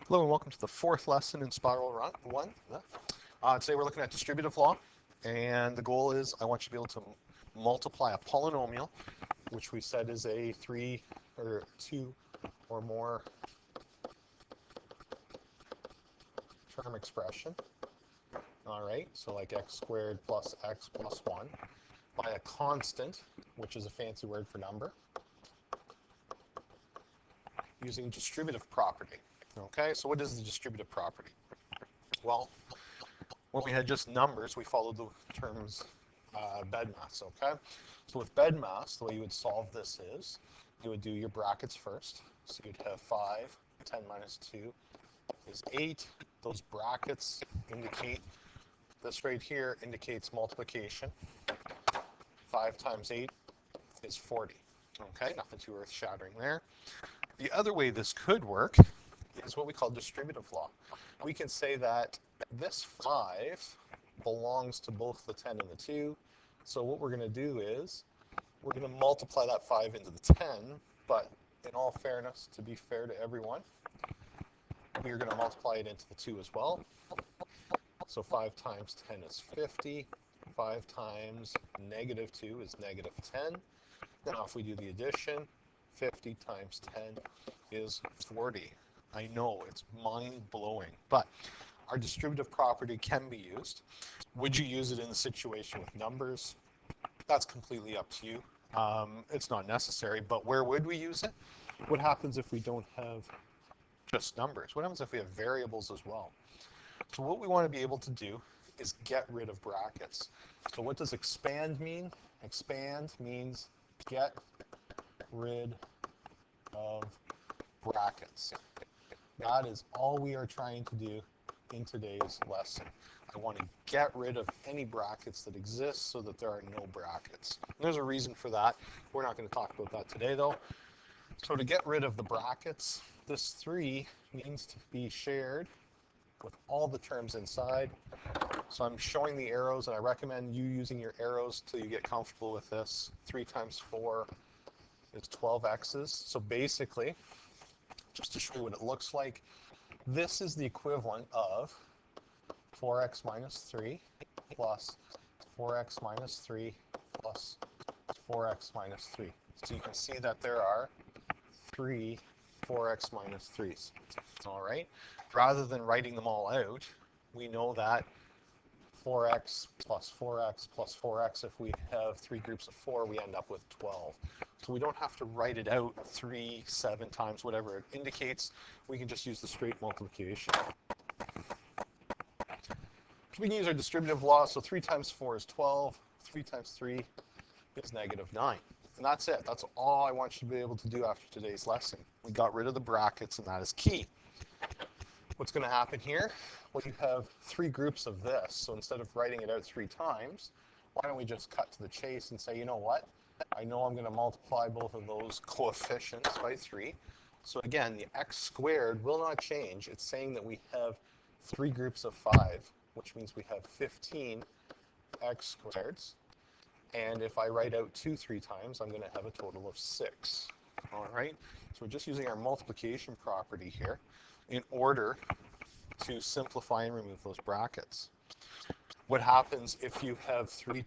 Hello and welcome to the fourth lesson in Spiral 1. Today we're looking at distributive law, and the goal is I want you to be able to multiply a polynomial, which we said is a two or more term expression. All right, so like x squared plus x plus 1 by a constant, which is a fancy word for number, using distributive property. Okay, so what is the distributive property? Well, when we had just numbers, we followed the terms BEDMAS, okay? So with BEDMAS, the way you would solve this is you would do your brackets first. So you'd have 5, 10 minus 2 is 8. Those brackets indicate, this right here indicates multiplication. 5 times 8 is 40. Okay, nothing too earth-shattering there. The other way this could work is what we call distributive law. We can say that this 5 belongs to both the 10 and the 2. So what we're going to do is we're going to multiply that 5 into the 10, but in all fairness, to be fair to everyone, we're going to multiply it into the 2 as well. So 5 times 10 is 50. 5 times negative 2 is negative 10. Now if we do the addition, 50 times 10 is 40. I know, it's mind-blowing, but our distributive property can be used. Would you use it in a situation with numbers? That's completely up to you. It's not necessary, but where would we use it? What happens if we don't have just numbers? What happens if we have variables as well? So what we want to be able to do is get rid of brackets. So what does expand mean? Expand means get rid of brackets. That is all we are trying to do in today's lesson. I want to get rid of any brackets that exist so that there are no brackets. And there's a reason for that. We're not going to talk about that today though. So to get rid of the brackets, this 3 needs to be shared with all the terms inside. So I'm showing the arrows, and I recommend you using your arrows till you get comfortable with this. 3 times 4 is 12 x's. So basically, just to show you what it looks like, this is the equivalent of 4x minus 3 plus 4x minus 3 plus 4x minus 3. So you can see that there are 3 4x minus 3's. All right? Rather than writing them all out, we know that 4x plus 4x plus 4x, if we have 3 groups of 4, we end up with 12. So we don't have to write it out 3, 7 times, whatever it indicates. We can just use the straight multiplication. So we can use our distributive law. So 3 times 4 is 12. 3 times 3 is negative 9. And that's it. That's all I want you to be able to do after today's lesson. We got rid of the brackets, and that is key. What's going to happen here? Well, you have 3 groups of this. So instead of writing it out 3 times, why don't we just cut to the chase and say, you know what? I know I'm going to multiply both of those coefficients by 3. So again, the x squared will not change. It's saying that we have 3 groups of 5, which means we have 15 x squareds. And if I write out 2 3 times, I'm going to have a total of 6. All right? So we're just using our multiplication property here in order to simplify and remove those brackets. What happens if you have three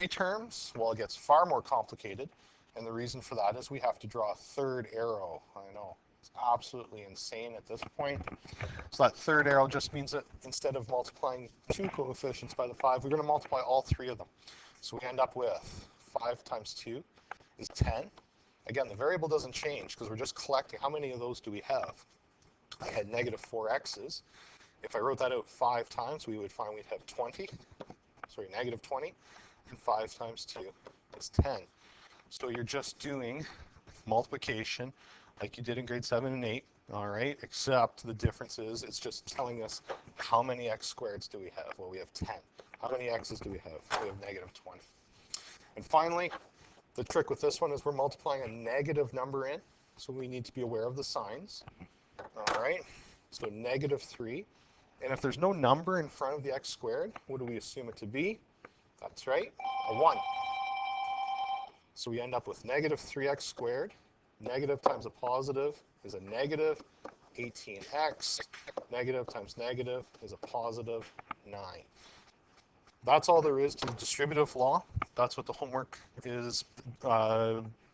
terms? Well, it gets far more complicated, and the reason for that is we have to draw a third arrow. I know, it's absolutely insane at this point. So that third arrow just means that instead of multiplying 2 coefficients by the 5, we're going to multiply all 3 of them. So we end up with 5 times 2 is 10. Again, the variable doesn't change because we're just collecting. How many of those do we have? I had negative 4x's. If I wrote that out 5 times, we would find we'd have 20. Sorry, negative 20. And 5 times 2 is 10. So you're just doing multiplication like you did in grade 7 and 8. All right, except the difference is it's just telling us how many x squareds do we have? Well, we have 10. How many x's do we have? We have negative 20. And finally, the trick with this one is we're multiplying a negative number in, so we need to be aware of the signs. All right, so negative 3. And if there's no number in front of the x squared, what do we assume it to be? That's right, a 1. So we end up with negative 3x squared. Negative times a positive is a negative. 18x. Negative times negative is a positive 9. That's all there is to the distributive law. That's what the homework is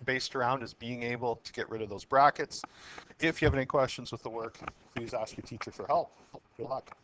based around, is being able to get rid of those brackets. If you have any questions with the work, please ask your teacher for help. Good luck.